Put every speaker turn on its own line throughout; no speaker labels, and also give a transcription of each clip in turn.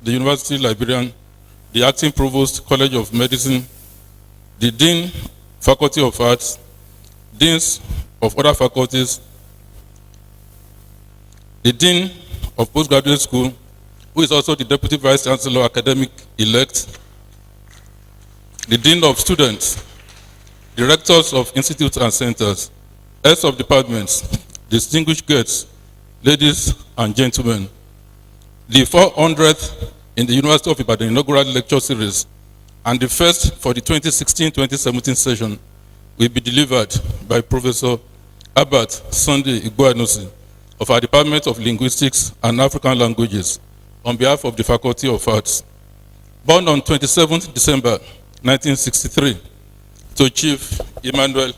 the University Librarian, the Acting Provost, College of Medicine, the Dean, Faculty of Arts, Deans of other faculties, the Dean of Postgraduate School, who is also the Deputy Vice Chancellor Academic-elect, the Dean of Students, Directors of Institutes and Centers, Heads of Departments, distinguished guests, ladies and gentlemen. The 400th in the University of Ibadan inaugural lecture series and the first for the 2016-2017 session will be delivered by Professor Albert Sunday Igboanusi of our Department of Linguistics and African Languages on behalf of the Faculty of Arts. Born on 27th December 1963 to Chief Emmanuel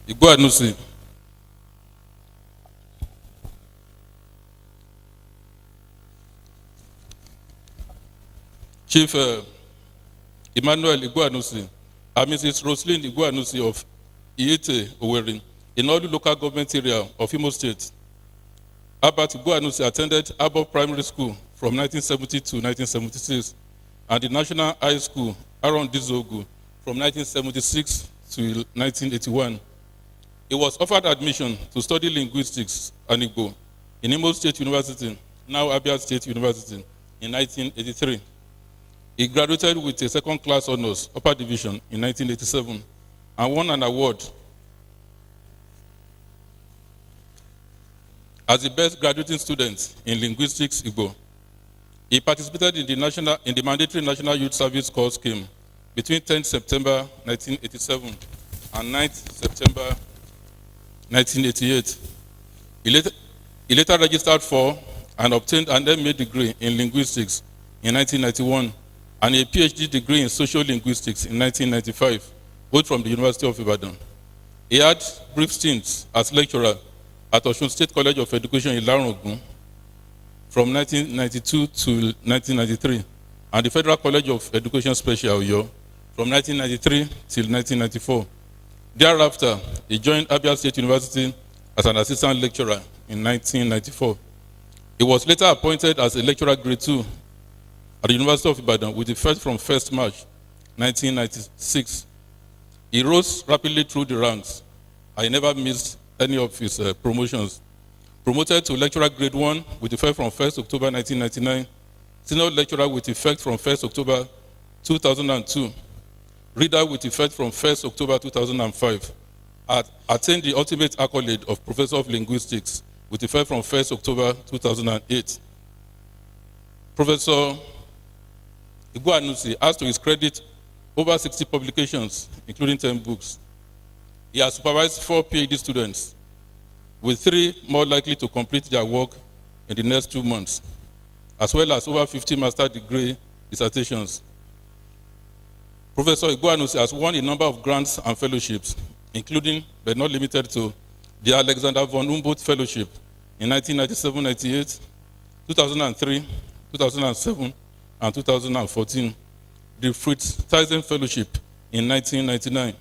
Igboanusi, Chief Emmanuel Igboanusi and Mrs. Roslyn Igboanusi of Iyete, Owerri, in Olu local government area of Imo State. Albert Igboanusi attended Abo Primary School from 1970 to 1976 and the National High School, Aaron Dizogu, from 1976 to 1981. He was offered admission to study linguistics and Igbo in Imo State University, now Abia State University, in 1983. He graduated with a second-class honors, upper division, in 1987, and won an award as the best graduating student in linguistics Igbo. He participated in the mandatory National Youth Service Corps scheme between 10 September 1987 and 9 September 1988. He later registered for and obtained an MA degree in linguistics in 1991 and a PhD degree in social linguistics in 1995, both from the University of Ibadan. He had brief stints as lecturer at Osun State College of Education in Larogun from 1992 to 1993, and the Federal College of Education Special Oyo from 1993 till 1994. Thereafter, he joined Abia State University as an assistant lecturer in 1994. He was later appointed as a lecturer grade 2 at the University of Ibadan with effect from 1st March 1996. He rose rapidly through the ranks. I never missed any of his promotions. Promoted to lecturer grade 1 with effect from 1st October 1999, senior lecturer with effect from 1st October 2002, reader with effect from 1st October 2005, attained the ultimate accolade of Professor of Linguistics with effect from 1st October 2008. Professor Igboanusi has to his credit over 60 publications, including 10 books. He has supervised 4 PhD students, with 3 more likely to complete their work in the next 2 months, as well as over 50 master's degree dissertations. Professor Igboanusi has won a number of grants and fellowships, including, but not limited to, the Alexander von Humboldt Fellowship in 1997-98, 2003, 2007, and 2014, the Fritz Thyssen Fellowship in 1999,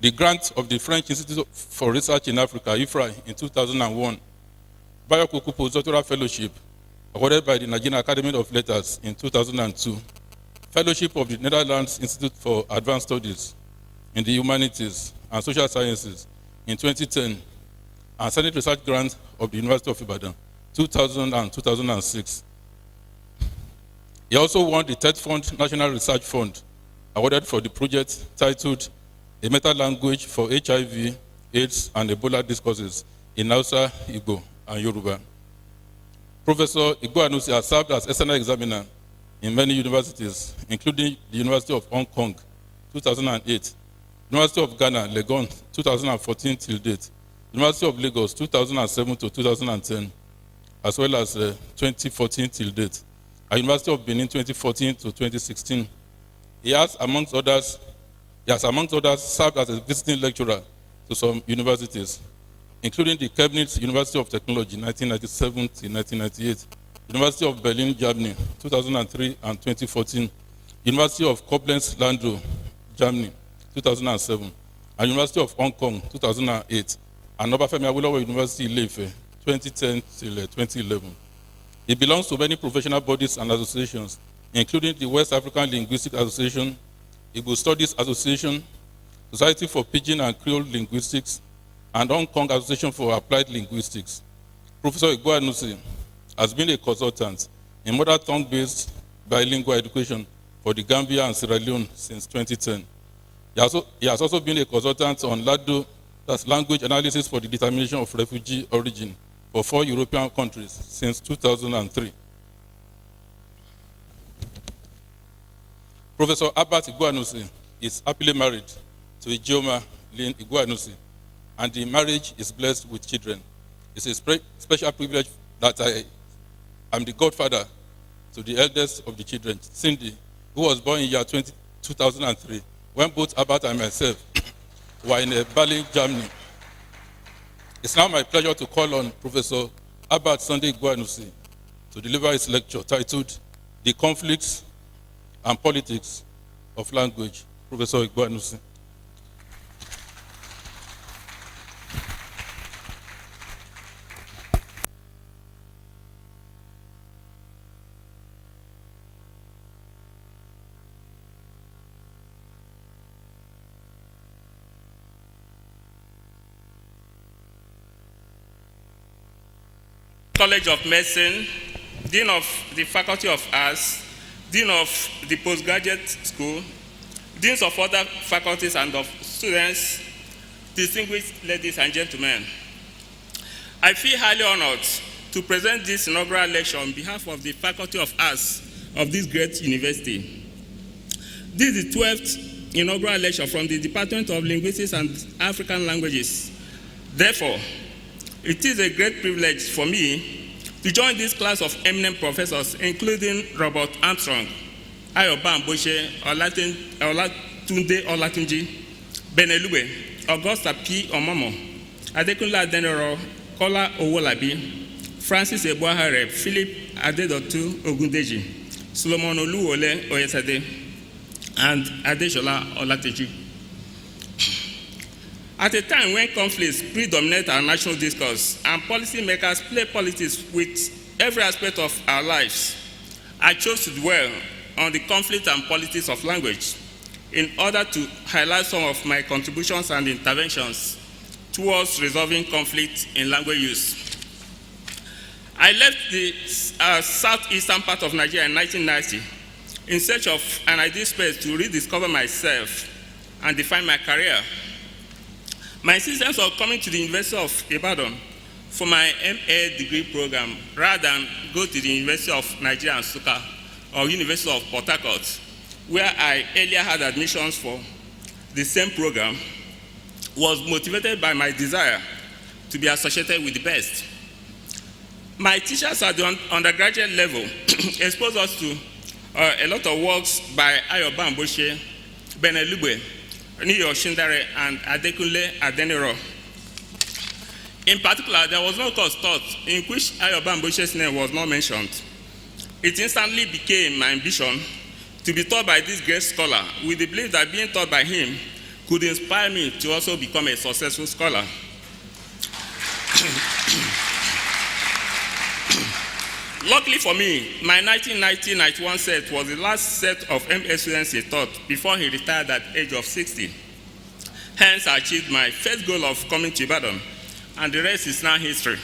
the grant of the French Institute for Research in Africa, IFRA, in 2001, Bayokoku Postdoctoral Fellowship, awarded by the Nigerian Academy of Letters in 2002, Fellowship of the Netherlands Institute for Advanced Studies in the Humanities and Social Sciences in 2010, and Senate Research Grant of the University of Ibadan, 2000 and 2006. He also won the Third Fund National Research Fund, awarded for the project titled A Meta-Language for HIV, AIDS, and Ebola Discourses in Hausa, Igbo, and Yoruba. Professor Igboanusi has served as external examiner in many universities, including the University of Hong Kong, 2008, University of Ghana, Legon, 2014 till date, University of Lagos, 2007 to 2010, as well as 2014 till date, and University of Benin, 2014 to 2016. He has, amongst others, served as a visiting lecturer to some universities, including the Chemnitz University of Technology, 1997 to 1998, University of Berlin, Germany, 2003 and 2014, University of Koblenz-Landau, Germany, 2007, and University of Hong Kong, 2008, and Obafemi Awolowo University, Ile-Ife, 2010 till 2011. He belongs to many professional bodies and associations, including the West African Linguistic Association, Igbo Studies Association, Society for Pidgin and Creole Linguistics, and Hong Kong Association for Applied Linguistics. Professor Igboanusi has been a consultant in mother tongue-based bilingual education for the Gambia and Sierra Leone since 2010. He has also been a consultant on LADO, that's language analysis for the determination of refugee origin, for 4 European countries since 2003. Professor Albert Igboanusi is happily married to Ijeoma Lynn Igboanusi, and the marriage is blessed with children. It's a special privilege that I am the godfather to the eldest of the children, Cindy, who was born in year 2003, when both Albert and myself were in Berlin, Germany. It's now my pleasure to call on Professor Albert Sunday Igboanusi to deliver his lecture titled The Conflicts and Politics of Language. Professor Igboanusi.
College of Medicine, Dean of the Faculty of Arts, Dean of the Postgraduate School, Deans of other faculties and of students, distinguished ladies and gentlemen. I feel highly honored to present this inaugural lecture on behalf of the Faculty of Arts of this great university. This is the 12th inaugural lecture from the Department of Linguistics and African Languages. Therefore, it is a great privilege for me to join this class of eminent professors, including Robert Armstrong, Ayoba Mboshe, Olatunde Olatunji, Benelube, Augusta P. Omomo, Adekunle Adeniro, Kola Owolabi, Francis Eboahere, Philip Adedotu Ogundeji, Solomon Oluwole Oyesade, and Adeshola Olateji. At a time when conflicts predominate our national discourse and policymakers play politics with every aspect of our lives, I chose to dwell on the conflict and politics of language in order to highlight some of my contributions and interventions towards resolving conflict in language use. I left the southeastern part of Nigeria in 1990 in search of an ideal space to rediscover myself and define my career. My insistence of coming to the University of Ibadan for my MA degree program rather than go to the University of Nigeria Nsukka or University of Port Harcourt, where I earlier had admissions for the same program, was motivated by my desire to be associated with the best. My teachers at the undergraduate level exposed us to a lot of works by Ayoba Mboshe, Benelube, Niyo Shindare, and Adekunle Adeniro. In particular, there was no course taught in which Ayoba Mboshe's name was not mentioned. It instantly became my ambition to be taught by this great scholar with the belief that being taught by him could inspire me to also become a successful scholar. Luckily for me, my 1990-91 set was the last set of MA students he taught before he retired at the age of 60. Hence, I achieved my first goal of coming to Ibadan, and the rest is now history.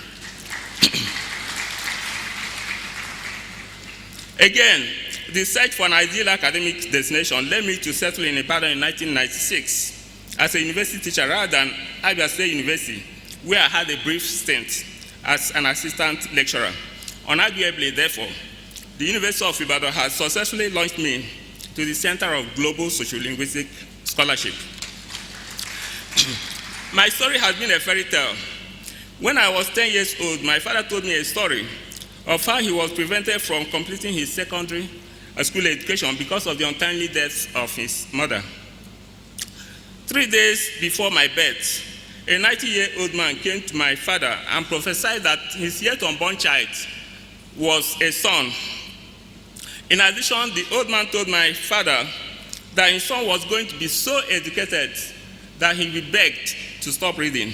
Again, the search for an ideal academic destination led me to settle in Ibadan in 1996 as a university teacher rather than Abia State University, where I had a brief stint as an assistant lecturer. Unarguably, therefore, the University of Ibadan has successfully launched me to the Center of Global Sociolinguistic Scholarship. My story has been a fairy tale. When I was 10 years old, my father told me a story of how he was prevented from completing his secondary school education because of the untimely death of his mother. 3 days before my birth, a 90-year-old man came to my father and prophesied that his yet unborn child was a son. In addition, the old man told my father that his son was going to be so educated that he would be begged to stop reading.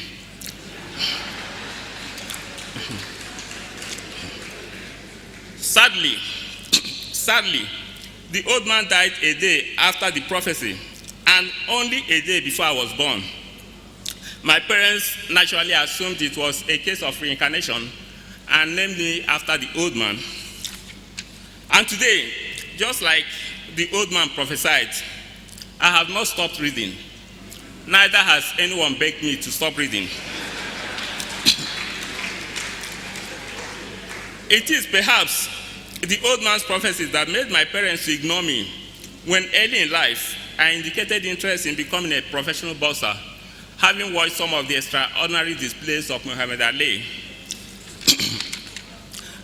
Sadly, the old man died a day after the prophecy and only a day before I was born. My parents naturally assumed it was a case of reincarnation and named me after the old man. And today, just like the old man prophesied, I have not stopped reading. Neither has anyone begged me to stop reading. It is perhaps the old man's prophecies that made my parents to ignore me when early in life I indicated interest in becoming a professional boxer, having watched some of the extraordinary displays of Muhammad Ali.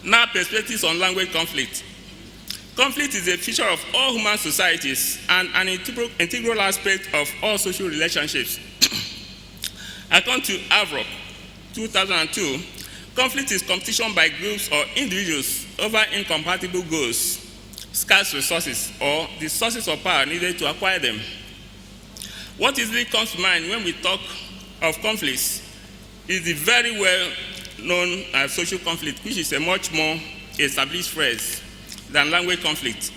Now, perspectives on language conflict. Conflict is a feature of all human societies and an integral aspect of all social relationships. According to Avro, 2002, conflict is competition by groups or individuals over incompatible goals, scarce resources, or the sources of power needed to acquire them. What easily comes to mind when we talk of conflicts is the very well-known social conflict, which is a much more established phrase than language conflict.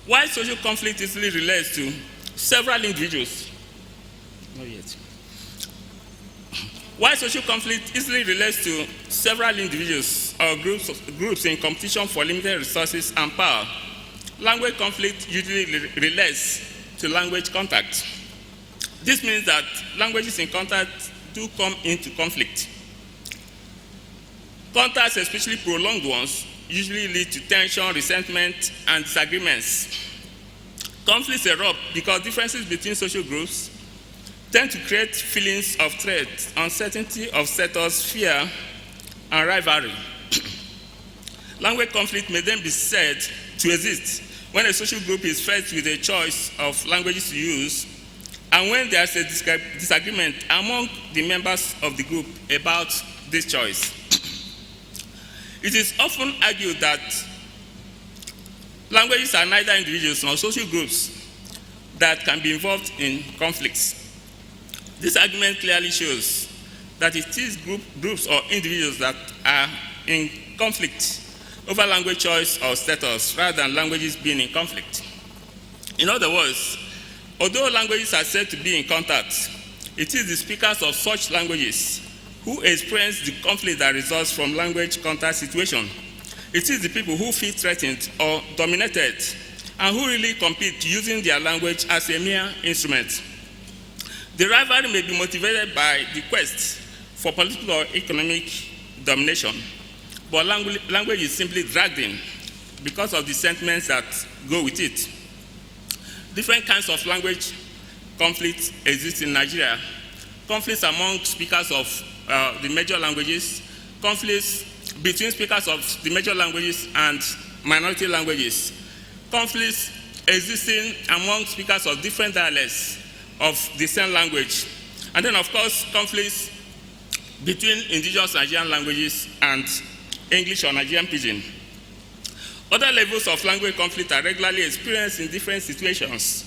While social conflict easily relates to several individuals, not yet. While social conflict easily relates to several individuals or groups in competition for limited resources and power, language conflict usually relates to language contact. This means that languages in contact do come into conflict. Contacts, especially prolonged ones, usually lead to tension, resentment, and disagreements. Conflicts erupt because differences between social groups tend to create feelings of threat, uncertainty of status, fear, and rivalry. Language conflict may then be said to exist when a social group is faced with a choice of languages to use, and when there is a disagreement among the members of the group about this choice. It is often argued that languages are neither individuals nor social groups that can be involved in conflicts. This argument clearly shows that it is groups or individuals that are in conflict over language choice or status rather than languages being in conflict. In other words, although languages are said to be in contact, it is the speakers of such languages who experience the conflict that results from language contact situation. It is the people who feel threatened or dominated and who really compete using their language as a mere instrument. The rivalry may be motivated by the quest for political or economic domination, but language is simply dragged in because of the sentiments that go with it. Different kinds of language conflicts exist in Nigeria. Conflicts among speakers of the major languages, conflicts between speakers of the major languages and minority languages, conflicts existing among speakers of different dialects of the same language, and then, of course, conflicts between indigenous Nigerian languages and English or Nigerian Pidgin. Other levels of language conflict are regularly experienced in different situations,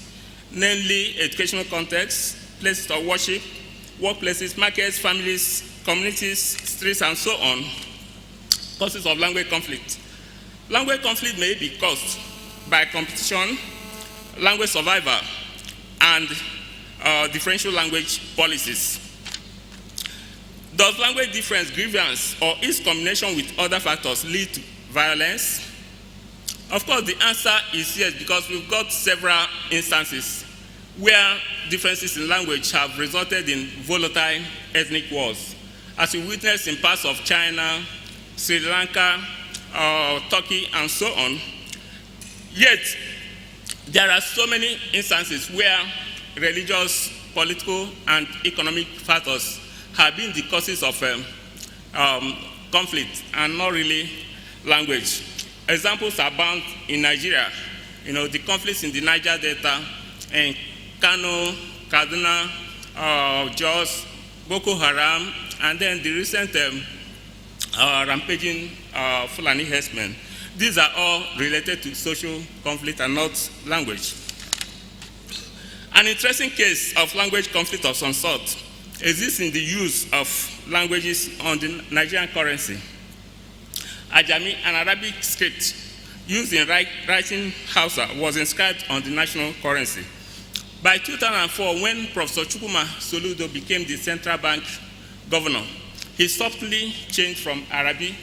namely educational contexts, places of worship, workplaces, markets, families, communities, streets, and so on. Causes of language conflict. Language conflict may be caused by competition, language survival, and differential language policies. Does language difference, grievance, or its combination with other factors lead to violence? Of course, the answer is yes, because we've got several instances where differences in language have resulted in volatile ethnic wars, as we witnessed in parts of China, Sri Lanka, Turkey, and so on. Yet, there are so many instances where religious, political, and economic factors have been the causes of conflict and not really language. Examples abound in Nigeria. The conflicts in the Niger Delta, in Kano, Kaduna, Jos, Boko Haram, and then the recent rampaging Fulani herdsmen. These are all related to social conflict and not language. An interesting case of language conflict of some sort exists in the use of languages on the Nigerian currency. Ajami, an Arabic script used in writing Hausa, was inscribed on the national currency. By 2004, when Professor Chukwuma Soludo became the central bank governor, he subtly changed from Arabic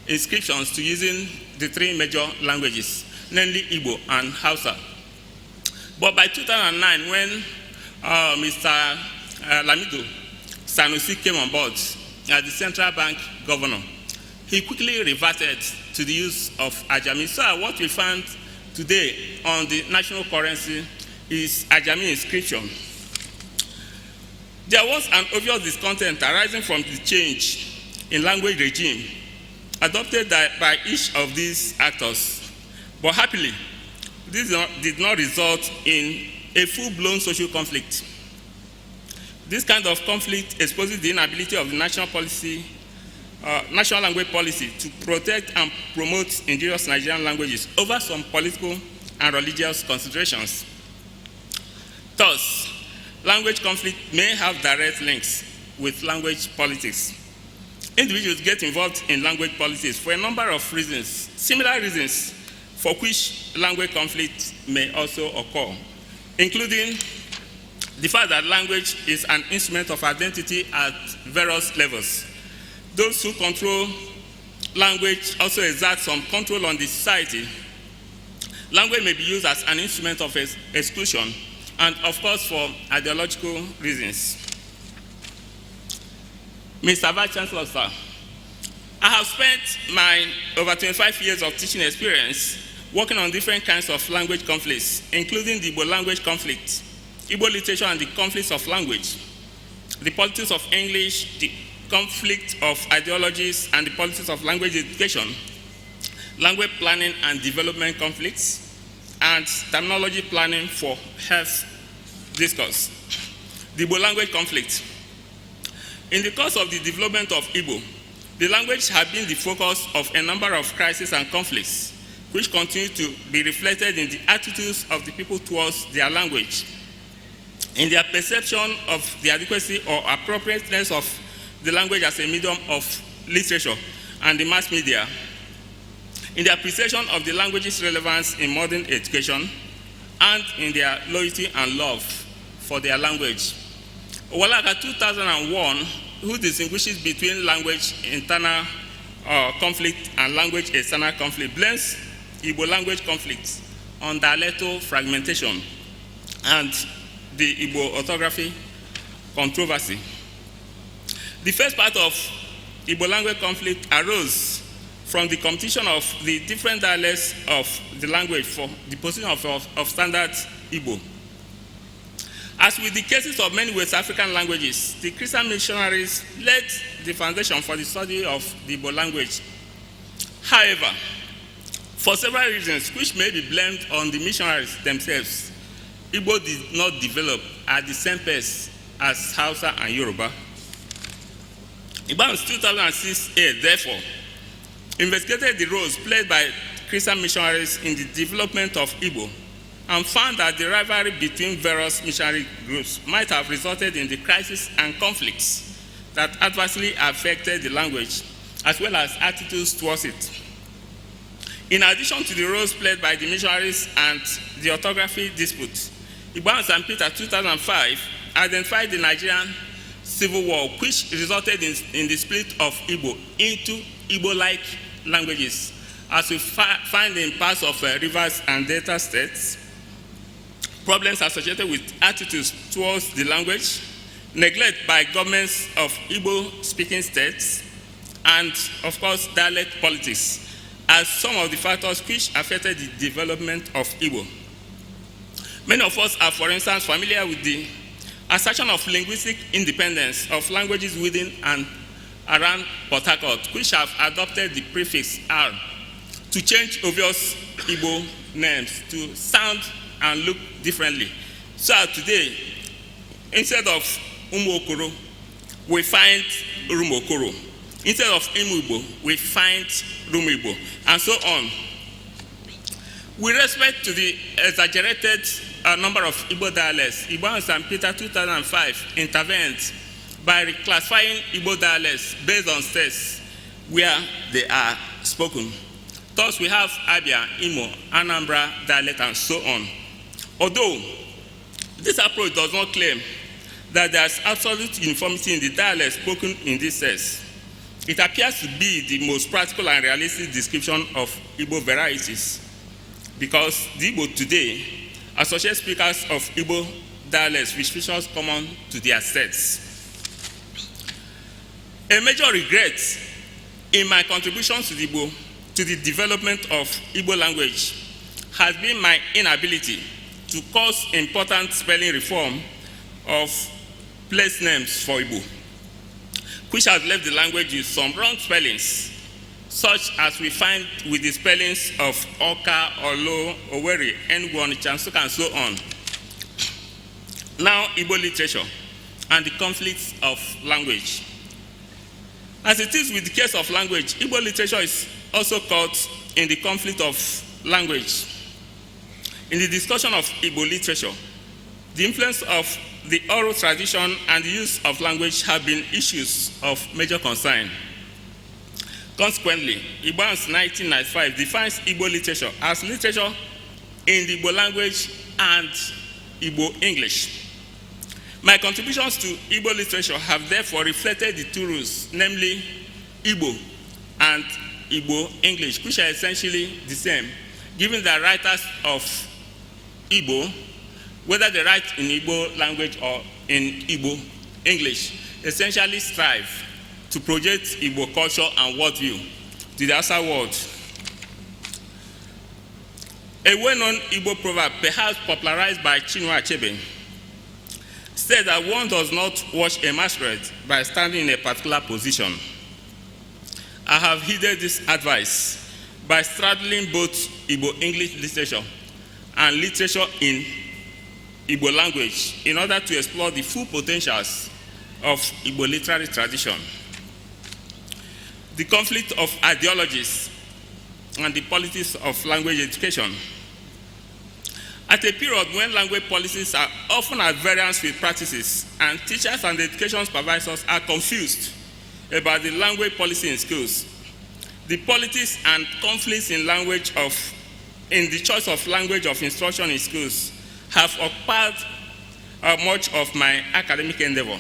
inscriptions to using the three major languages, namely Igbo and Hausa. But by 2009, when Mr. Lamido Sanusi came on board as the central bank governor, he quickly reverted to the use of Ajami. So what we found today on the national currency is Ajami inscription. There was an obvious discontent arising from the change in language regime adopted by each of these actors. But happily, this did not result in a full-blown social conflict. This kind of conflict exposes the inability of the national language policy to protect and promote indigenous Nigerian languages over some political and religious considerations. Thus, language conflict may have direct links with language politics. Individuals get involved in language politics for a number of reasons, similar reasons for which language conflict may also occur, including the fact that language is an instrument of identity at various levels. Those who control language also exert some control on the society. Language may be used as an instrument of exclusion and, of course, for ideological reasons. Mr. Vice Chancellor, sir, I have spent my over 25 years of teaching experience working on different kinds of language conflicts, including the Igbo language conflict, Igbo literature and the conflicts of language, the politics of English, the conflict of ideologies and the politics of language education, language planning and development conflicts, and terminology planning for health discourse. The Igbo language conflict. In the course of the development of Igbo, the language has been the focus of a number of crises and conflicts, which continue to be reflected in the attitudes of the people towards their language, in their perception of the adequacy or appropriateness of the language as a medium of literature and the mass media, in their appreciation of the language's relevance in modern education, and in their loyalty and love for their language. Owolaga 2001, who distinguishes between language internal conflict and language external conflict, blends Igbo language conflict on dialectal fragmentation and the Igbo orthography controversy. The first part of Igbo language conflict arose from the competition of the different dialects of the language for the position of standard Igbo. As with the cases of many West African languages, the Christian missionaries laid the foundation for the study of the Igbo language. However, for several reasons which may be blamed on the missionaries themselves, Igbo did not develop at the same pace as Hausa and Yoruba. Igboanusi 2006, therefore, investigated the roles played by Christian missionaries in the development of Igbo and found that the rivalry between various missionary groups might have resulted in the crises and conflicts that adversely affected the language, as well as attitudes towards it. In addition to the roles played by the missionaries and the orthography dispute, Igboanusi and Peter 2005 identified the Nigerian Civil War, which resulted in the split of Igbo into Igbo-like languages, as we find in parts of rivers and delta states, problems associated with attitudes towards the language, neglect by governments of Igbo-speaking states, and, of course, dialect politics, as some of the factors which affected the development of Igbo. Many of us are, for instance, familiar with the assertion of linguistic independence of languages within and around Port Harcourt, which have adopted the prefix R to change obvious Igbo names to sound and look differently. So today, instead of Umuokoro, we find Urumokoro. Instead of Imuigbo, we find Rumigbo, and so on. With respect to the exaggerated number of Igbo dialects, Igboanusi and Peter 2005 intervened by reclassifying Igbo dialects based on states where they are spoken. Thus, we have Abia, Imo, Anambra dialect, and so on. Although this approach does not claim that there is absolute uniformity in the dialect spoken in this sense, it appears to be the most practical and realistic description of Igbo varieties, because the Igbo today associate speakers of Igbo dialects with features common to their sets. A major regret in my contribution to the development of Igbo language has been my inability to cause important spelling reform of place names for Igbo, which has left the language with some wrong spellings, such as we find with the spellings of Oka, Olo, Oweri, Enugu, Nsukka, and so on. Now, Igbo literature and the conflicts of language. As it is with the case of language, Igbo literature is also caught in the conflict of language. In the discussion of Igbo literature, the influence of the oral tradition and the use of language have been issues of major concern. Consequently, Igboanusi 1995 defines Igbo literature as literature in the Igbo language and Igbo English. My contributions to Igbo literature have therefore reflected the two rules, namely Igbo and Igbo English, which are essentially the same, given that writers of Igbo, whether they write in Igbo language or in Igbo English, essentially strive to project Igbo culture and worldview to the outside world. A well-known Igbo proverb, perhaps popularized by Chinua Achebe, said that one does not watch a masquerade by standing in a particular position. I have heeded this advice by straddling both Igbo English literature and literature in Igbo language in order to explore the full potentials of Igbo literary tradition. The conflict of ideologies and the politics of language education. At a period when language policies are often at variance with practices and teachers and education supervisors are confused about the language policy in schools, the politics and conflicts in the choice of language of instruction in schools have occupied much of my academic endeavor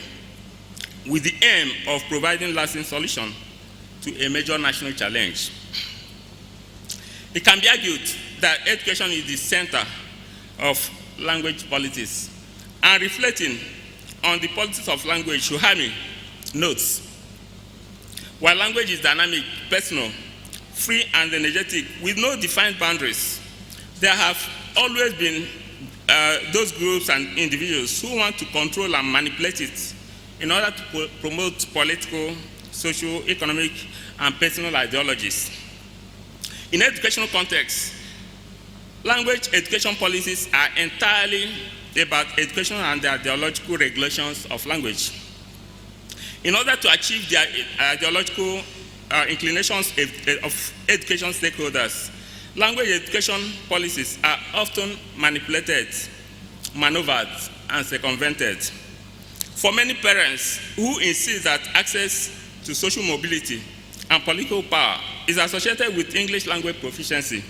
with the aim of providing lasting solution to a major national challenge. It can be argued that education is the center of language politics, and reflecting on the politics of language, Shuhami notes, while language is dynamic, personal, free, and energetic, with no defined boundaries, there have always been those groups and individuals who want to control and manipulate it in order to promote political, social, economic, and personal ideologies. In educational context, language education policies are entirely about education and the ideological regulations of language. In order to achieve their ideological inclinations of education stakeholders, language education policies are often manipulated, maneuvered, and circumvented. For many parents who insist that access to social mobility and political power is associated with English language proficiency,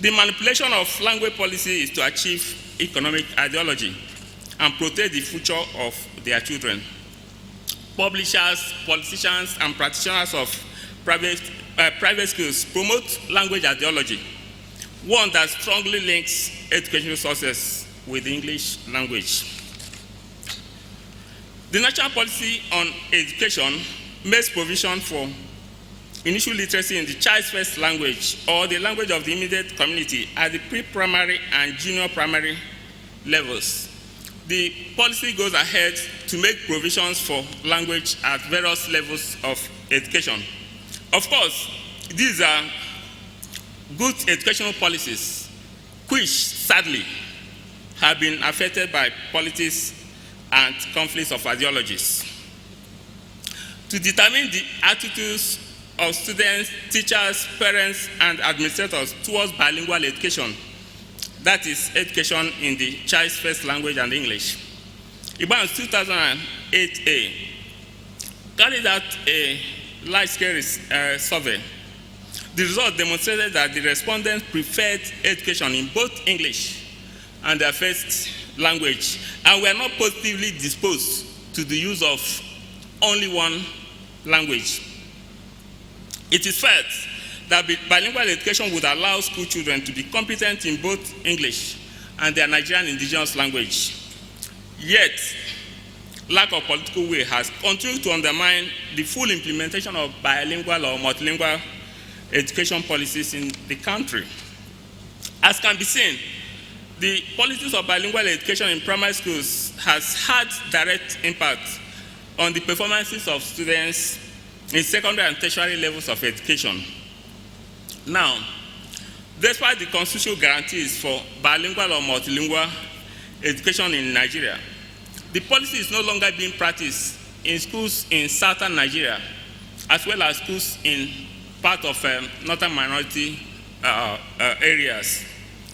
the manipulation of language policy is to achieve economic ideology and protect the future of their children. Publishers, politicians, and practitioners of private schools promote language ideology, one that strongly links educational success with the English language. The national policy on education makes provision for initial literacy in the child's first language or the language of the immediate community at the pre-primary and junior primary levels. The policy goes ahead to make provisions for language at various levels of education. Of course, these are good educational policies, which sadly have been affected by politics and conflicts of ideologies. To determine the attitudes of students, teachers, parents, and administrators towards bilingual education, that is, education in the child's first language and English, Igboanusi 2008A carried out a large-scale survey The result demonstrated that the respondents preferred education in both English and their first language, and were not positively disposed to the use of only one language. It is felt that bilingual education would allow school children to be competent in both English and their Nigerian indigenous language. Yet, lack of political will has continued to undermine the full implementation of bilingual or multilingual education policies in the country. As can be seen, the policies of bilingual education in primary schools has had direct impact on the performances of students in secondary and tertiary levels of education. Now, despite the constitutional guarantees for bilingual or multilingual education in Nigeria, the policy is no longer being practiced in schools in southern Nigeria, as well as schools in part of northern minority areas.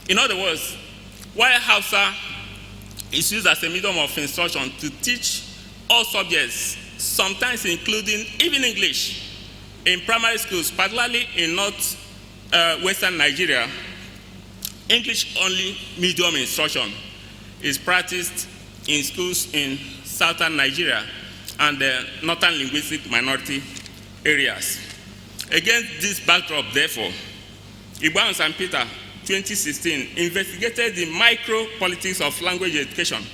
In other words, while Hausa is used as a medium of instruction to teach all subjects, sometimes including even English, in primary schools, particularly in north-western Nigeria, English-only medium instruction is practiced in schools in southern Nigeria and the northern linguistic minority areas. Against this backdrop, therefore, Igboanusi and Peter, 2016, investigated the micro-politics of language education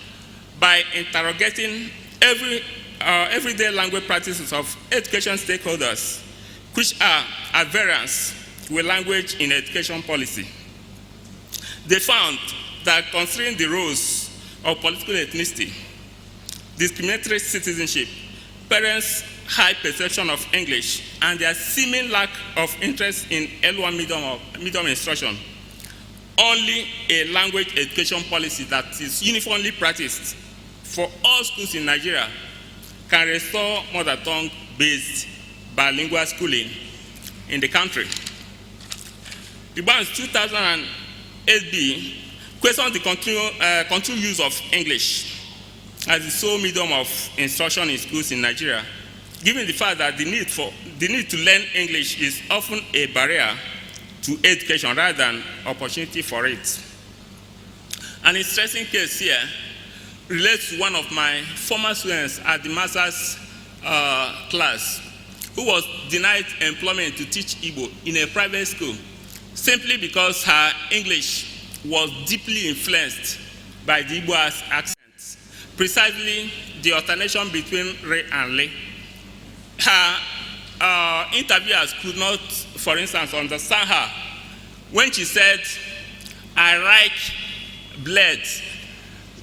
by interrogating everyday language practices of education stakeholders, which are at variance with language in education policy. They found that considering the roles of political ethnicity, discriminatory citizenship, parents' high perception of English, and their seeming lack of interest in L1 medium instruction, only a language education policy that is uniformly practiced for all schools in Nigeria can restore mother tongue-based bilingual schooling in the country. The Igboanusi 2008B questioned the continued use of English as the sole medium of instruction in schools in Nigeria, given the fact that the need to learn English is often a barrier to education rather than opportunity for it. An interesting case here relates to one of my former students at the master's class who was denied employment to teach Igbo in a private school simply because her English was deeply influenced by the Igbo accent, precisely the alternation between re and le. Her interviewers could not, for instance, understand her when she said, "I like bread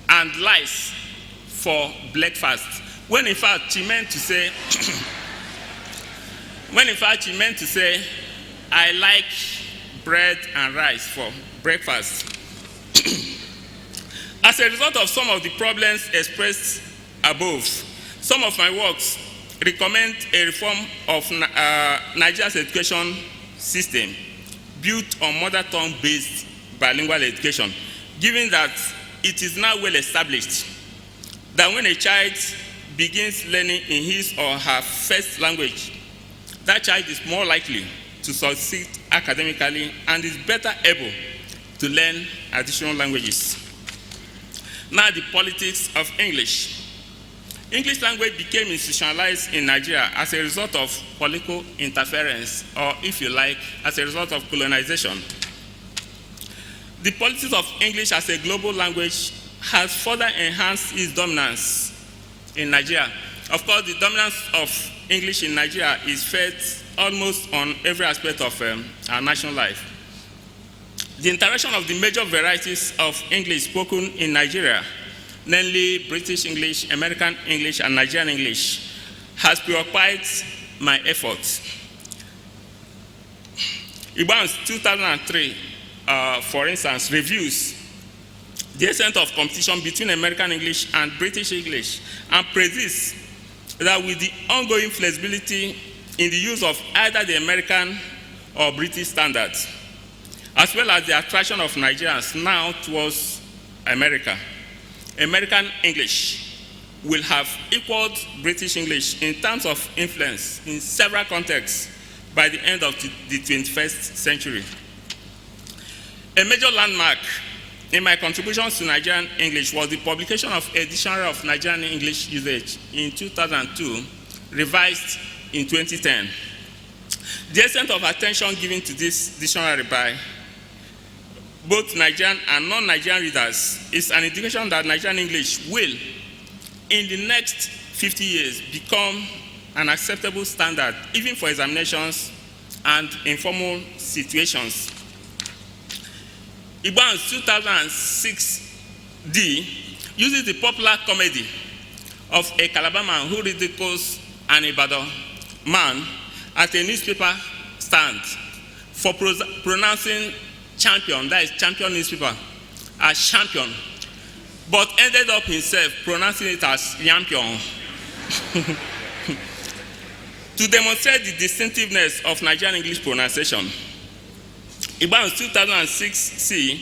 and rice for breakfast," when in fact she meant to say, "I like bread and rice for breakfast." As a result of some of the problems expressed above, some of my works recommend a reform of Nigeria's education system built on mother tongue-based bilingual education, given that it is now well established that when a child begins learning in his or her first language, that child is more likely to succeed academically and is better able to learn additional languages. Now, the politics of English. English language became institutionalized in Nigeria as a result of political interference, or if you like, as a result of colonization. The politics of English as a global language has further enhanced its dominance in Nigeria. Of course, the dominance of English in Nigeria is felt almost on every aspect of our national life. The interaction of the major varieties of English spoken in Nigeria, namely British English, American English, and Nigerian English, has preoccupied my efforts. Igboanusi 2003, for instance, reviews the extent of competition between American English and British English and predicts that with the ongoing flexibility in the use of either the American or British standards, as well as the attraction of Nigerians now towards America, American English will have equaled British English in terms of influence in several contexts by the end of the 21st century. A major landmark in my contributions to Nigerian English was the publication of a dictionary of Nigerian English usage in 2002, revised in 2010. The extent of attention given to this dictionary by both Nigerian and non-Nigerian readers is an indication that Nigerian English will, in the next 50 years, become an acceptable standard, even for examinations and informal situations. Igboanusi 2006D uses the popular comedy of a Calabar man who ridicules an Ibadan man at a newspaper stand for pronouncing champion, that is champion newspaper, as champion, but ended up himself pronouncing it as yampion. To demonstrate the distinctiveness of Nigerian English pronunciation, Igboanusi 2006C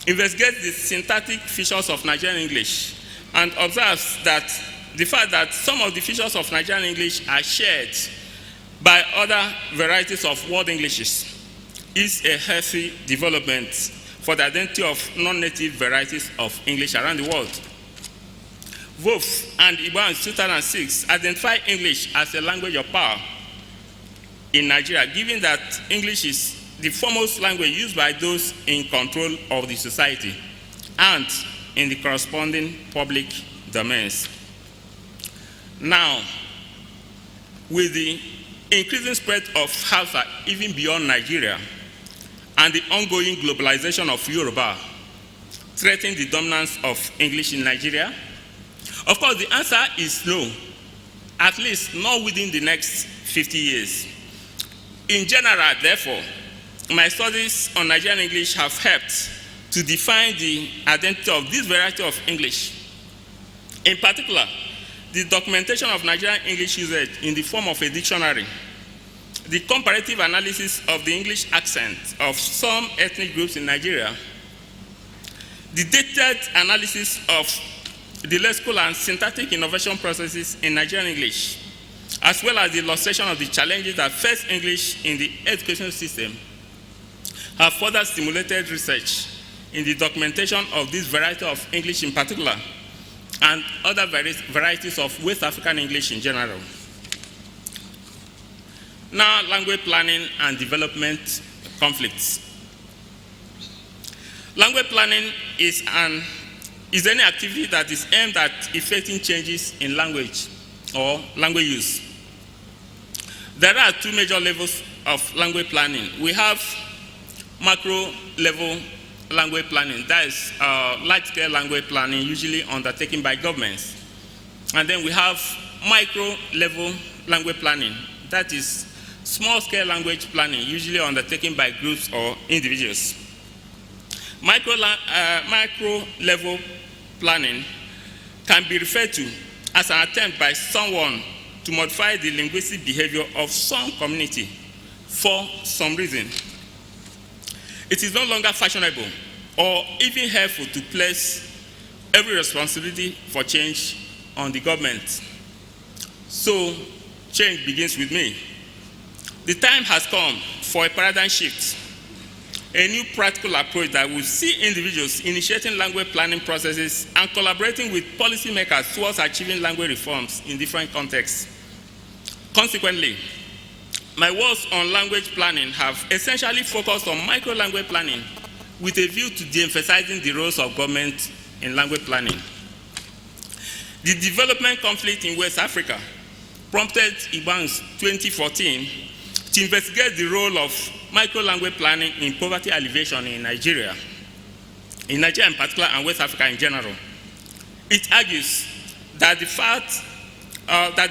investigates the syntactic features of Nigerian English and observes that the fact that some of the features of Nigerian English are shared by other varieties of world Englishes is a healthy development for the identity of non-native varieties of English around the world. Prof and Igboanusi 2006 identify English as a language of power in Nigeria, given that English is the foremost language used by those in control of the society and in the corresponding public domains. Now, with the increasing spread of Hausa even beyond Nigeria and the ongoing globalization of Yoruba threatening the dominance of English in Nigeria, of course, the answer is no, at least not within the next 50 years. In general, therefore, my studies on Nigerian English have helped to define the identity of this variety of English. In particular, the documentation of Nigerian English usage in the form of a dictionary, the comparative analysis of the English accent of some ethnic groups in Nigeria, the detailed analysis of the lexical and syntactic innovation processes in Nigerian English, as well as the illustration of the challenges that face English in the education system, have further stimulated research in the documentation of this variety of English in particular, and other varieties of West African English in general. Now, language planning and development conflicts. Language planning is any activity that is aimed at effecting changes in language or language use. There are two major levels of language planning. We have macro level language planning, that is large-scale language planning usually undertaken by governments. And then we have micro level language planning, that is small-scale language planning usually undertaken by groups or individuals. Micro level planning can be referred to as an attempt by someone to modify the linguistic behavior of some community for some reason. It is no longer fashionable or even helpful to place every responsibility for change on the government. So, change begins with me. The time has come for a paradigm shift, a new practical approach that will see individuals initiating language planning processes and collaborating with policymakers towards achieving language reforms in different contexts. Consequently, my works on language planning have essentially focused on micro-language planning with a view to de-emphasizing the roles of government in language planning. The development conflict in West Africa prompted Igboanusi 2014 to investigate the role of micro-language planning in poverty alleviation in Nigeria in particular and West Africa in general. It argues that the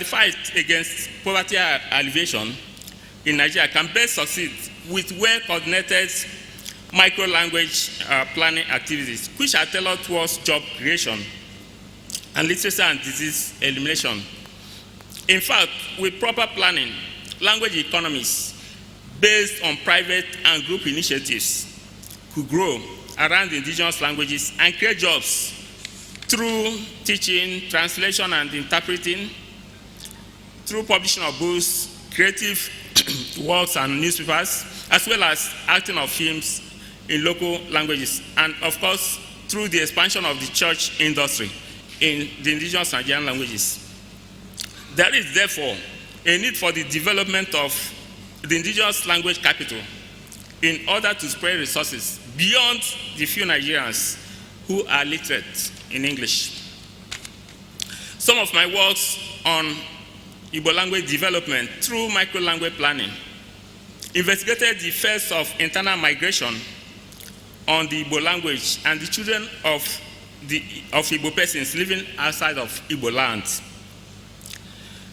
fight against poverty alleviation in Nigeria can best succeed with well-coordinated micro-language planning activities, which are tailored towards job creation and literacy and disease elimination. In fact, with proper planning, language economies based on private and group initiatives could grow around indigenous languages and create jobs through teaching, translation, and interpreting, through publishing of books, creative works and newspapers, as well as acting of films in local languages, and of course, through the expansion of the church industry in the indigenous Nigerian languages. There is therefore a need for the development of the indigenous language capital in order to spread resources beyond the few Nigerians who are literate in English. Some of my works on Igbo language development through micro-language planning investigated the effects of internal migration on the Igbo language and the children of Igbo persons living outside of Igbo land.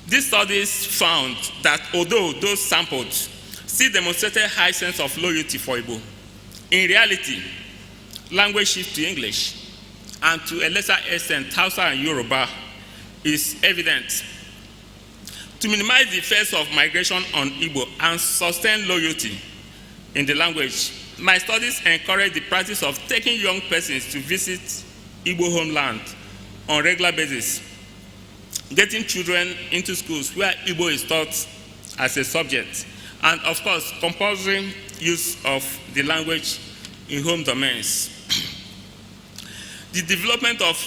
These studies found that although those sampled still demonstrated high sense of loyalty for Igbo, in reality, language shift to English and to a lesser extent Hausa and Yoruba is evident. To minimize the effects of migration on Igbo and sustain loyalty in the language, my studies encourage the practice of taking young persons to visit Igbo homeland on a regular basis, getting children into schools where Igbo is taught as a subject, and of course, compulsory use of the language in home domains. The development of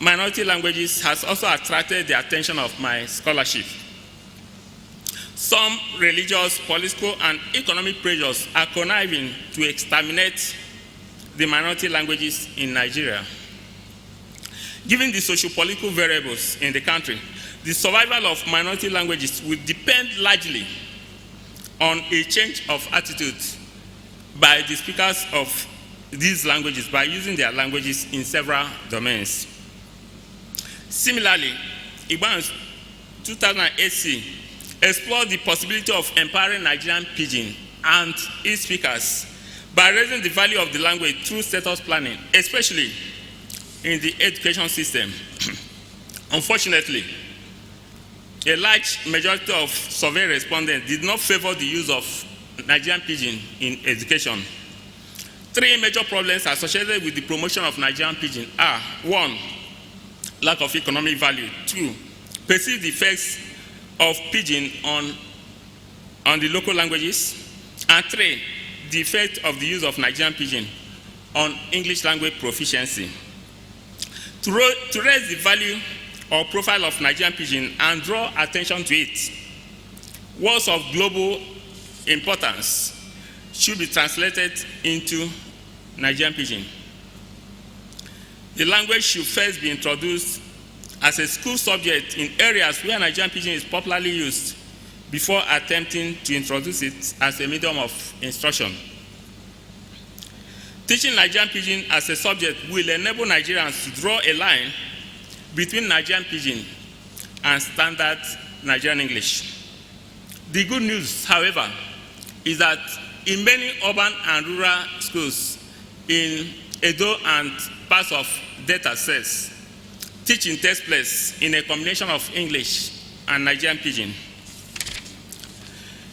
minority languages has also attracted the attention of my scholarship. Some religious, political, and economic pressures are conniving to exterminate the minority languages in Nigeria. Given the socio-political variables in the country, the survival of minority languages will depend largely on a change of attitude by the speakers of these languages by using their languages in several domains. Similarly, Igboanusi 2008 explored the possibility of empowering Nigerian Pidgin and its speakers by raising the value of the language through status planning, especially in the education system. Unfortunately, a large majority of survey respondents did not favor the use of Nigerian Pidgin in education. Three major problems associated with the promotion of Nigerian Pidgin are: 1, lack of economic value; 2, perceived effects of Pidgin on the local languages; and 3, the effect of the use of Nigerian Pidgin on English language proficiency. To raise the value or profile of Nigerian Pidgin and draw attention to it, words of global importance should be translated into Nigerian Pidgin. The language should first be introduced as a school subject in areas where Nigerian Pidgin is popularly used before attempting to introduce it as a medium of instruction. Teaching Nigerian Pidgin as a subject will enable Nigerians to draw a line between Nigerian Pidgin and standard Nigerian English. The good news, however, is that in many urban and rural schools in Edo and parts of Delta States, teaching takes place in a combination of English and Nigerian Pidgin.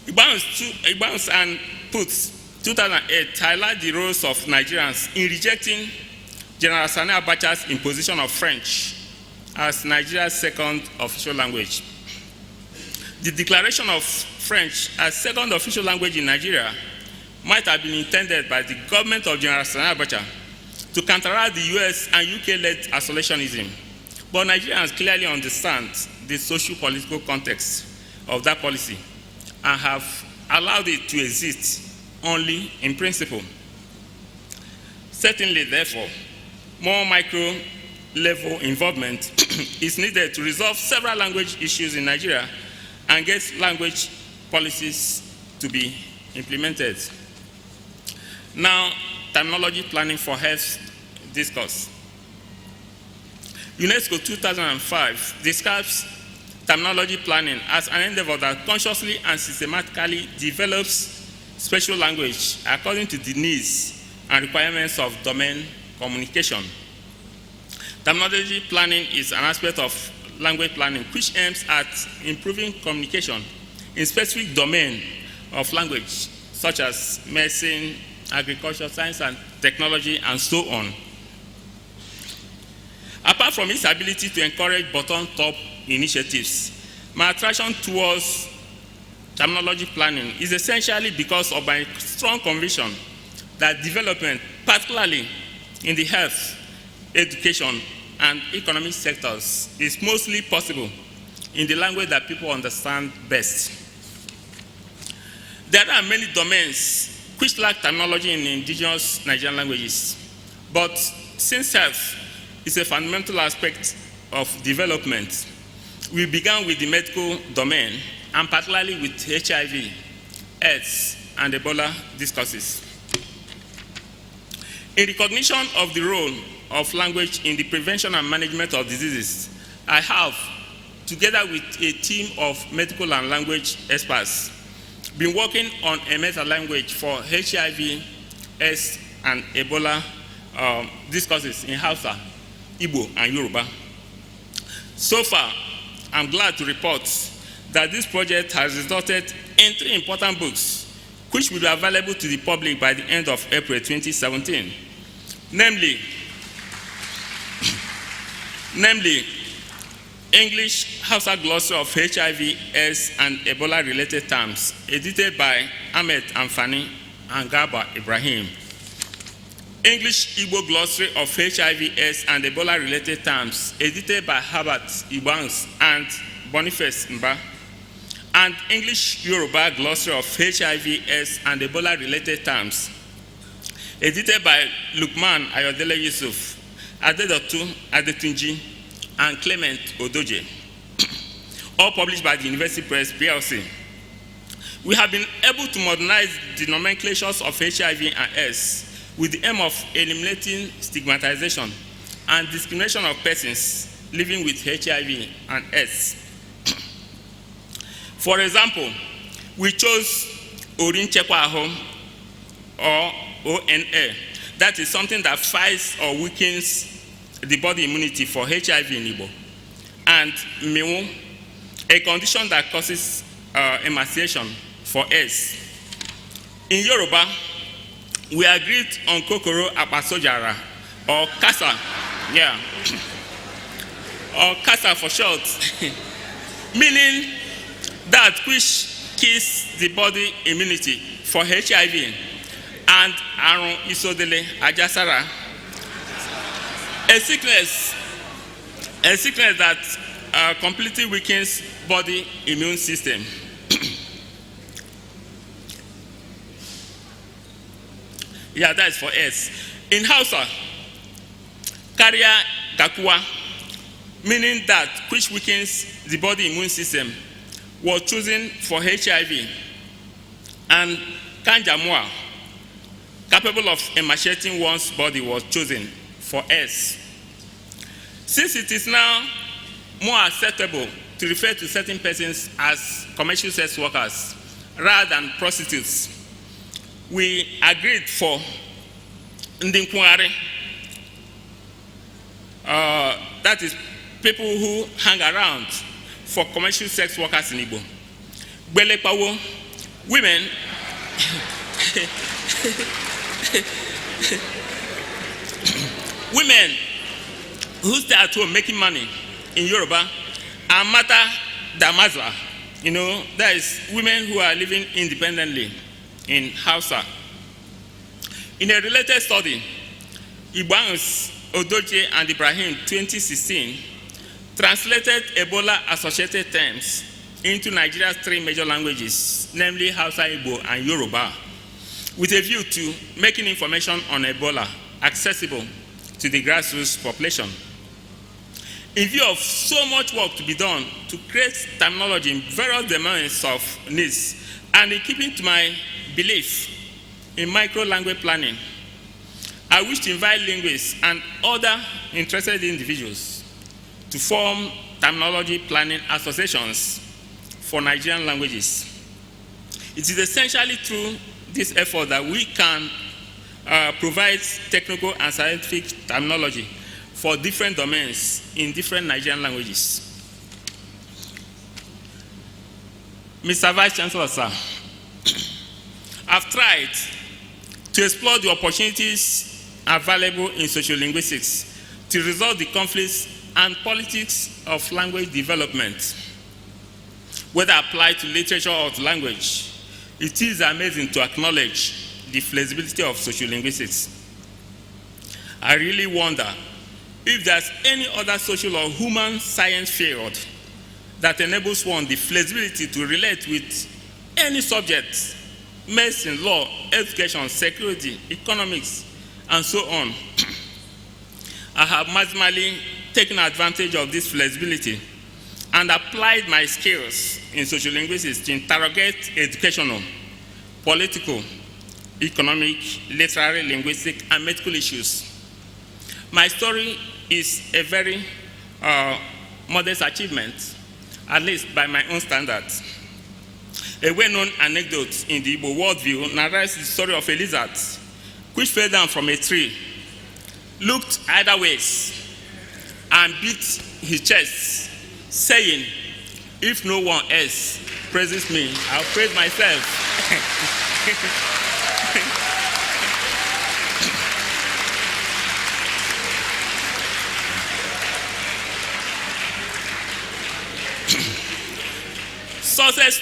Igboanusi and Puts 2008 highlight the roles of Nigerians in rejecting General Sani Abacha's imposition of French as Nigeria's second official language. The declaration of French as second official language in Nigeria might have been intended by the government of General Sani Abacha to counteract the US and UK-led isolationism. But Nigerians clearly understand the socio-political context of that policy and have allowed it to exist only in principle. Certainly, therefore, more micro-level involvement is needed to resolve several language issues in Nigeria and get language policies to be implemented. Now, terminology planning for health discourse. UNESCO 2005 describes terminology planning as an endeavor that consciously and systematically develops special language according to the needs and requirements of domain communication. Terminology planning is an aspect of language planning which aims at improving communication in specific domain of language, such as medicine, agriculture, science and technology, and so on. Apart from its ability to encourage bottom-top initiatives, my attraction towards terminology planning is essentially because of my strong conviction that development, particularly in the health, education, and economic sectors, is mostly possible in the language that people understand best. There are many domains which lack terminology in indigenous Nigerian languages, but since health is a fundamental aspect of development, we began with the medical domain, and particularly with HIV, AIDS, and Ebola discourses. In recognition of the role of language in the prevention and management of diseases, I have, together with a team of medical and language experts, been working on a meta-language for HIV, AIDS, and Ebola discourses in Hausa, Igbo, and Yoruba. So far, I'm glad to report that this project has resulted in 3 important books, which will be available to the public by the end of April 2017, namely English Hausa Glossary of HIV, AIDS, and Ebola-related terms, edited by Ahmed Amfani and Garba Ibrahim. English Igbo Glossary of HIV, AIDS, and Ebola-related terms, edited by Herbert Igboanusi and Boniface Mba. And English Yoruba Glossary of HIV, AIDS, and Ebola-related terms, edited by Lukman Ayodele Yusuf, Adedotu Adetunji, and Clement Odoje, all published by the University Press, PLC. We have been able to modernize the nomenclatures of HIV and AIDS with the aim of eliminating stigmatization and discrimination of persons living with HIV and AIDS. For example, we chose Orin Chekwa Ahom, or ONA. That is something that fights or weakens the body immunity for HIV in Igbo. And Mewu, a condition that causes emaciation for AIDS. In Yoruba, we agreed on Kokoro Apasojara, or Kasa, yeah, or Kasa for short, meaning that which kills the body immunity for HIV, and Arun Isodele Ajasara, a sickness that completely weakens body immune system. Yeah, that is for S. In Hausa, Karia Gakuwa, meaning that which weakens the body immune system, was chosen for HIV, and Kanjamua, capable of emaciating one's body, was chosen for S. Since it is now more acceptable to refer to certain persons as commercial sex workers rather than prostitutes, we agreed for Ndinkware, that is people who hang around for commercial sex workers in Igbo. Belepawo, women women who stay at home making money in Yoruba, and Mata Damazla, that is women who are living independently in Hausa. In a related study, Igboanusi, Odoje, and Ibrahim 2016 translated Ebola-associated terms into Nigeria's 3 major languages, namely Hausa, Igbo, and Yoruba, with a view to making information on Ebola accessible to the grassroots population. In view of so much work to be done to create terminology in various domains of needs, and in keeping to my belief in micro-language planning, I wish to invite linguists and other interested individuals to form terminology planning associations for Nigerian languages. It is essentially through this effort that we can provide technical and scientific terminology for different domains in different Nigerian languages. Mr. Vice Chancellor, sir, I've tried to explore the opportunities available in sociolinguistics to resolve the conflicts and politics of language development. whether applied to literature or to language, it is amazing to acknowledge the flexibility of sociolinguistics. I really wonder if there's any other social or human science field that enables one the flexibility to relate with any subject, medicine, law, education, security, economics, and so on. I have maximally taken advantage of this flexibility and applied my skills in sociolinguistics to interrogate educational, political, economic, literary, linguistic, and medical issues. My story is a very modest achievement, at least by my own standards. A well-known anecdote in the Igbo worldview narrates the story of a lizard which fell down from a tree, looked either ways, and beat his chest, saying, "If no one else praises me, I'll praise myself." Success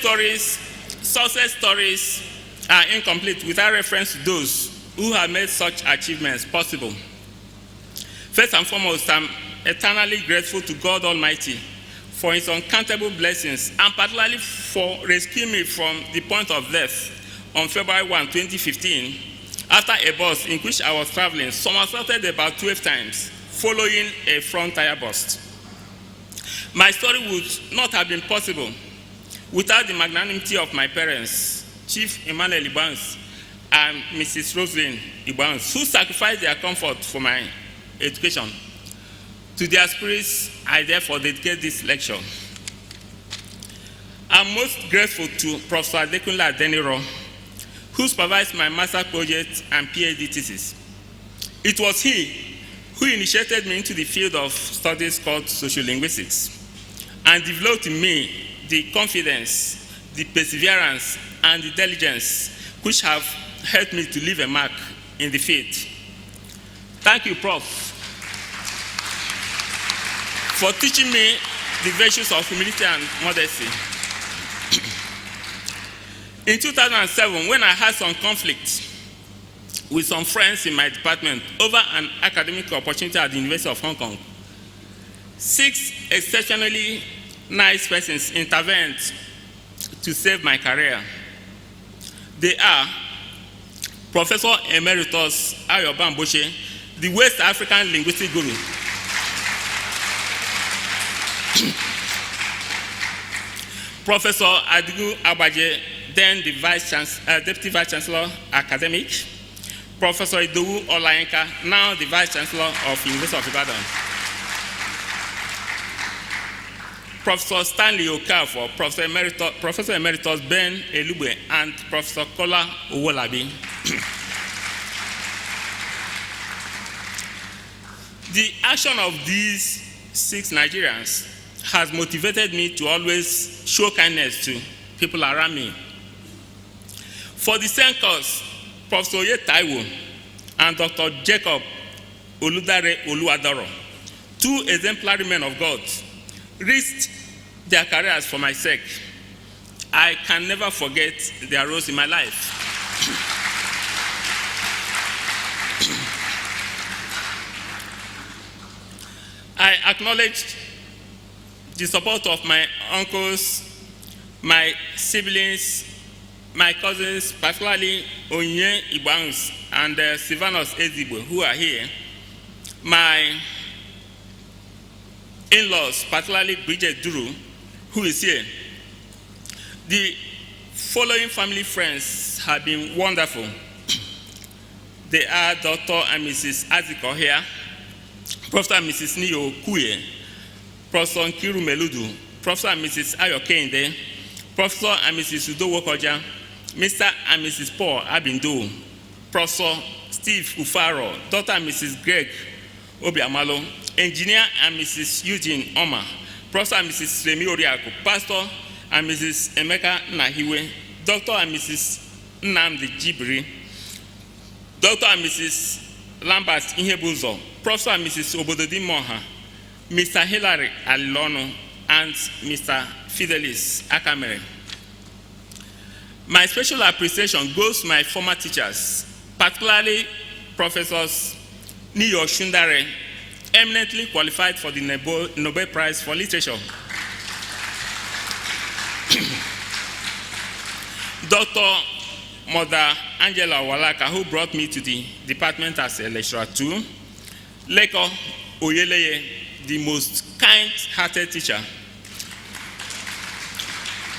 stories are incomplete without reference to those who have made such achievements possible. First and foremost, I'm eternally grateful to God Almighty for his uncountable blessings, and particularly for rescuing me from the point of death on February 1, 2015, after a bus in which I was traveling somersaulted about 12 times following a front tire burst. My story would not have been possible without the magnanimity of my parents, Chief Emmanuel Igboanusi and Mrs. Roslyn Igboanusi, who sacrificed their comfort for my education. To their spirits, I therefore dedicate this lecture. I'm most grateful to Professor Adekunle Adeniro, who supervised my master's project and PhD thesis. It was he who initiated me into the field of studies called sociolinguistics and developed in me the confidence, the perseverance, and the diligence which have helped me to leave a mark in the field. Thank you, Prof, for teaching me the virtues of humility and modesty. In 2007, when I had some conflict with some friends in my department over an academic opportunity at the University of Hong Kong, 6 exceptionally nice persons intervened to save my career. They are Professor Emeritus Ayo Bamboshe, the West African linguistic guru, Professor Adigu Abaje, then the Deputy Vice Chancellor Academic, Professor Idowu Olayenka, now the Vice Chancellor of University of Ibadan, Professor Stanley Okafor, Professor Emeritus Ben Elube, and Professor Kola Owolabi. The action of these 6 Nigerians has motivated me to always show kindness to people around me. For the same cause, Professor Oye Taiwo and Dr. Jacob Oludare Oluwadoro, 2 exemplary men of God, risked their careers for my sake. I can never forget their roles in my life. I acknowledge the support of my uncles, my siblings, my cousins, particularly Onye Igboanusi and Silvanus Ezigbo, who are here, my in-laws, particularly Bridget Duru, who is here. The following family friends have been wonderful. They are Dr. and Mrs. Aziko here, Professor and Mrs. Niyo Kuye, Professor Nkiru Meludu, Professor and Mrs. Ayo Kende, Professor and Mrs. Udo Wokoja, Mr. and Mrs. Paul Abindo, Professor Steve Ufaro, Dr. and Mrs. Greg Obiamalo, Engineer and Mrs. Eugene Oma, Professor and Mrs. Remi Oriako, Pastor and Mrs. Emeka Nahiwe, Dr. and Mrs. Nnamdi Jibri, Dr. and Mrs. Lambert Inhebuzo, Professor and Mrs. Obododi Moha, Mr. Hilary Alilono, and Mr. Fidelis Akamere. My special appreciation goes to my former teachers, particularly Professors Niyo Shundare, eminently qualified for the Nobel Prize for Literature. Dr. Mother Angela Walaka, who brought me to the department as a lecturer too. Leko Oyeleye, the most kind-hearted teacher.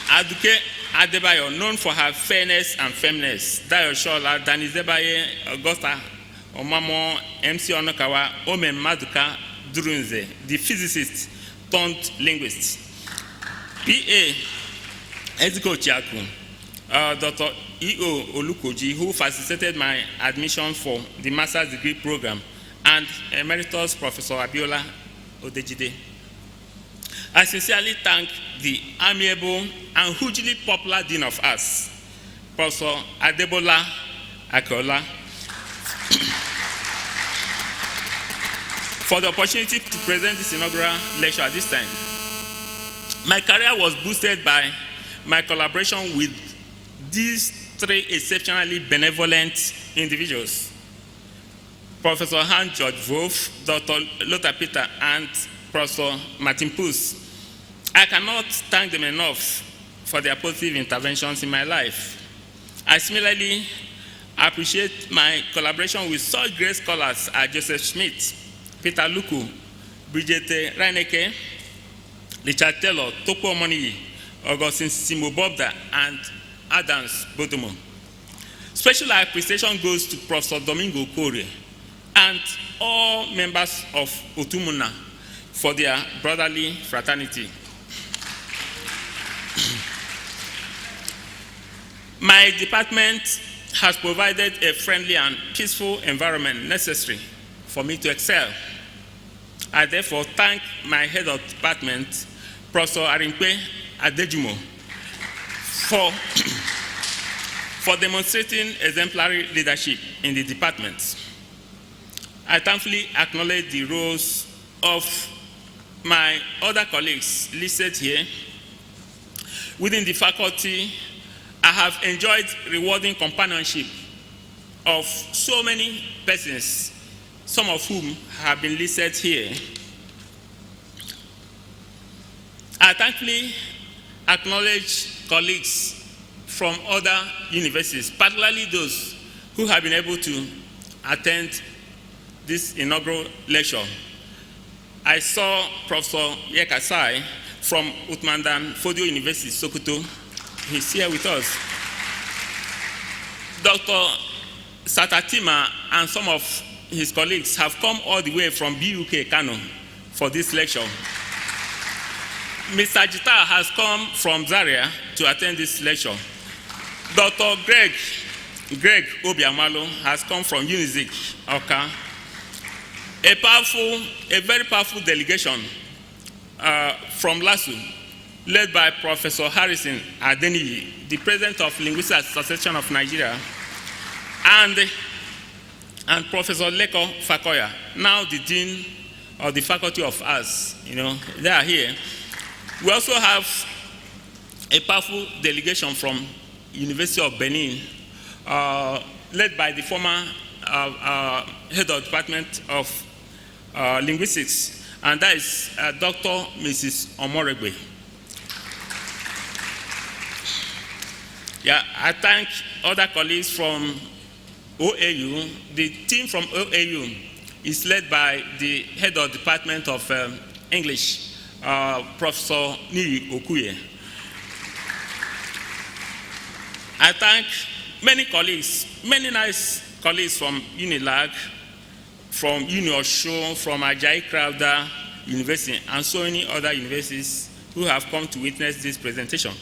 Aduke Adebayo, known for her fairness and firmness. Dayo Shola, Dani Zebaye, Augusta Omamo, MC Onokawa, Omen Maduka Durunze, the physicist turned linguist. P.A. Eziko Chiaku, Dr. E.O. Olukoji, who facilitated my admission for the master's degree program, and Emeritus Professor Abiola Odejide. I sincerely thank the amiable and hugely popular Dean of Arts, Professor Adebola Akola, for the opportunity to present this inaugural lecture at this time. My career was boosted by my collaboration with these three exceptionally benevolent individuals: Professor Hans George Wolf, Dr. Lothar Peter, and Professor Martin Puss. I cannot thank them enough for their positive interventions in my life. I similarly appreciate my collaboration with such great scholars as Joseph Schmidt, Peter Luku, Brigitte Reinecke, Richard Taylor, Toko Omoniyi, Augustine Simobobda, and Adams Botomo. Special appreciation goes to Professor Domingo Kore and all members of Otumuna for their brotherly fraternity. My department has provided a friendly and peaceful environment necessary for me to excel. I therefore thank my head of department, Professor Arimpe Adejumo, for demonstrating exemplary leadership in the department. I thankfully acknowledge the roles of my other colleagues listed here. Within the faculty, I have enjoyed rewarding companionship of so many persons, some of whom have been listed here. I thankfully acknowledge colleagues from other universities, particularly those who have been able to attend this inaugural lecture. I saw Professor Yekasai from Utmandan Fodio University, Sokoto. He's here with us. Dr. Satatima and some of his colleagues have come all the way from BUK Kano for this lecture. Mr. Jita has come from Zaria to attend this lecture. Dr. Greg Obiamalo has come from Unizik, Oka. A very powerful delegation from LASU, led by Professor Harrison Adeniyi, the President of Linguistics Association of Nigeria, and Professor Leko Fakoya, now the Dean of the Faculty of Arts. They are here. We also have a powerful delegation from University of Benin, led by the former head of Department of Linguistics, and that is Dr. Mrs. Omoregbe. Yeah, I thank other colleagues from OAU. The team from OAU is led by the head of Department of English, Professor Niyi Okuye. I thank many colleagues, many nice colleagues from Unilag, from UniOsho, from Ajayi Crowther University, and so many other universities who have come to witness this presentation.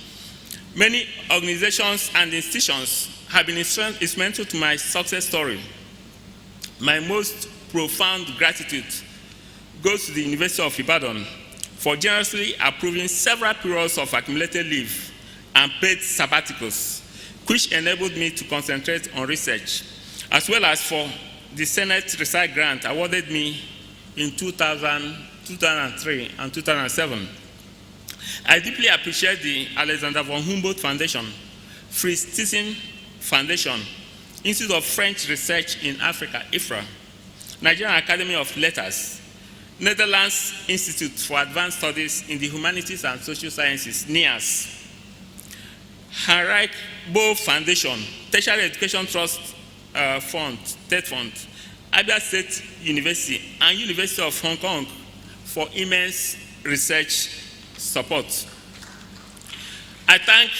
Many organizations and institutions have been instrumental to my success story. My most profound gratitude goes to the University of Ibadan for generously approving several periods of accumulated leave and paid sabbaticals, which enabled me to concentrate on research, as well as for the Senate Research Grant awarded me in 2000, 2003, and 2007. I deeply appreciate the Alexander von Humboldt Foundation, Fritz Thyssen Foundation, Institute of French Research in Africa, IFRA, Nigerian Academy of Letters, Netherlands Institute for Advanced Studies in the Humanities and Social Sciences, NIAS, Heinrich Boll Foundation, Tertiary Education Trust Fund, TED Fund, Abia State University, and University of Hong Kong for immense research support. I thank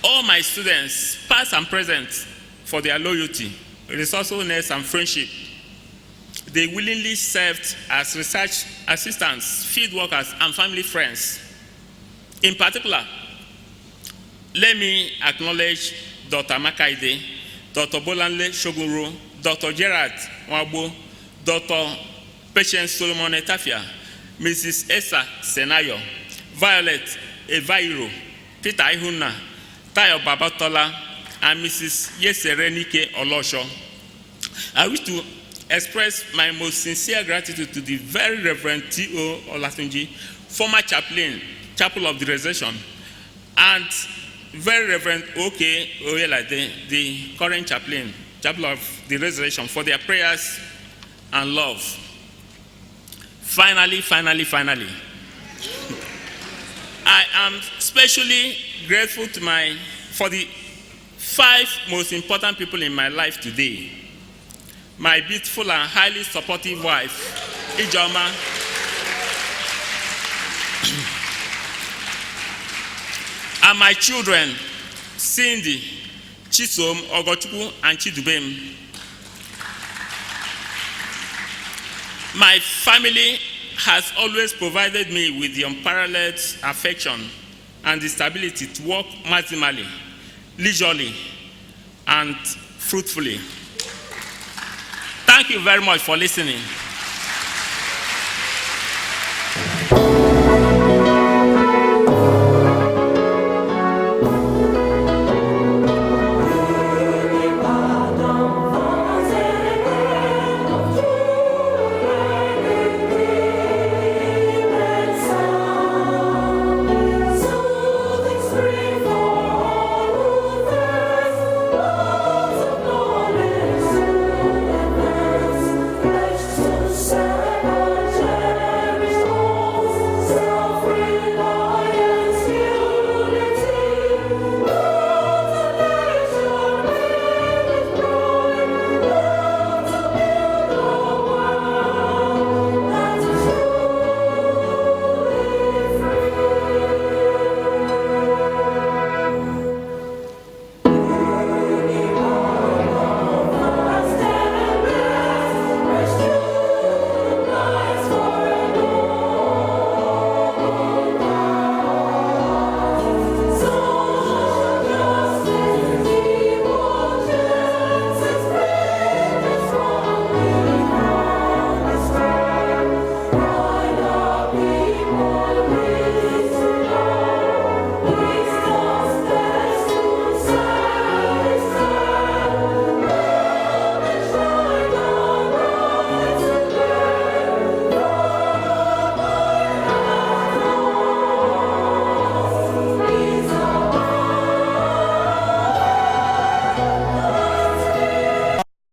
all my students, past and present, for their loyalty, resourcefulness, and friendship. They willingly served as research assistants, field workers, and family friends. In particular, let me acknowledge Dr. Makaide, Dr. Bolanle Shogunro, Dr. Gerard Wabo, Dr. Patience Solomon Etafia, Mrs. Esa Senayo, Violet Evairo, Peter Ihuna, Tayo Babatola, and Mrs. Yeserenike Olosho. I wish to express my most sincere gratitude to the very Reverend T.O. Olatunji, former chaplain, Chapel of the Resurrection, and very Reverend O.K. Oyelade, the current chaplain, Chapel of the Resurrection, for their prayers and love. Finally, I am especially grateful for the 5 most important people in my life today. My beautiful and highly supportive wife, Ijoma, and my children, Cindy, Chisom, Ogochukwu, and Chidubem. My family has always provided me with the unparalleled affection and the stability to work maximally, leisurely, and fruitfully. Thank you very much for listening.